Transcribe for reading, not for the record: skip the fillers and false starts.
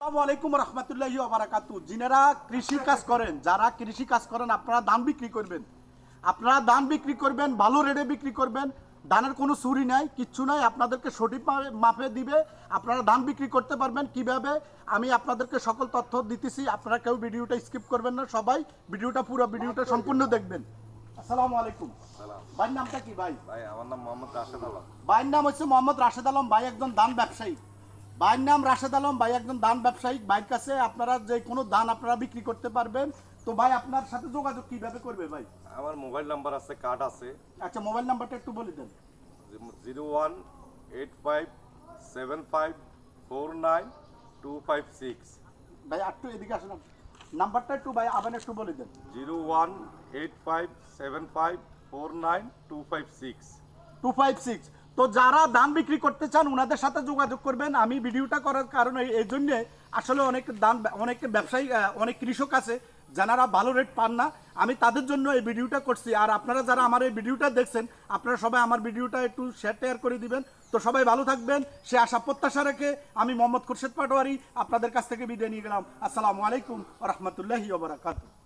আসসালামু আলাইকুম রহমতুল্লাহি ওয়া বারাকাতুহু। যিনারা কৃষি কাজ করেন, যারা কৃষি কাজ করেন, আপনারা ধান বিক্রি করবেন, ভালো রেটে বিক্রি করবেন। ধানের কোনো চুরি নাই, কিচ্ছু নাই, আপনাদেরকে সঠিক মাপে দিবে, আপনারা ধান বিক্রি করতে পারবেন। কিভাবে আমি আপনাদেরকে সকল তথ্য দিতেছি, আপনারা কেউ ভিডিওটা স্কিপ করবেন না, সবাই পুরো ভিডিওটা সম্পূর্ণ দেখবেন। আসসালামু আলাইকুম। ভাইয়ের নামটা কি ভাই? ভাই আমার নাম মোহাম্মদ রাশেদ আলম। ভাইয়ের নাম হচ্ছে মোহাম্মদ রাশেদ আলম। ভাই একজন ধান ব্যবসায়ী। ভাইয়ের নাম রাশেদ আলম, ভাই একজন ধান ব্যবসায়ী। ভাইয়ের কাছে আপনারা যে কোনো ধান আপনারা বিক্রি করতে পারবেন। তো ভাই আপনার সাথে যোগাযোগ কিভাবে করবে ভাই? আমার মোবাইল নাম্বার আছে, কার্ড আছে। আচ্ছা, মোবাইল নাম্বারটা একটু বলে দেন। 018575492256। ভাই একটু এদিকে আসুন, নাম্বারটা একটু ভাই আবার একটু বলে দেন। 018575492256। তো যারা ধান বিক্রি করতে চান ওনাদের সাথে যোগাযোগ করবেন। আমি ভিডিওটা করার কারণে এই জন্যে, আসলে অনেক ব্যবসায়ী, অনেক কৃষক আছে যারা ভালো রেট পান না, আমি তাদের জন্য এই ভিডিওটা করছি। আর আপনারা যারা আমার এই ভিডিওটা দেখছেন, আপনারা সবাই আমার ভিডিওটা একটু শেয়ার করে দিবেন। তো সবাই ভালো থাকবেন, সে আশা প্রত্যাশা রেখে আমি মোহাম্মদ খুরশেদ পাটোয়ারি আপনাদের কাছ থেকে বিদায় নিয়ে গেলাম। আসসালামু আলাইকুম ওয়া রাহমাতুল্লাহি ওয়া বারাকাতুহু।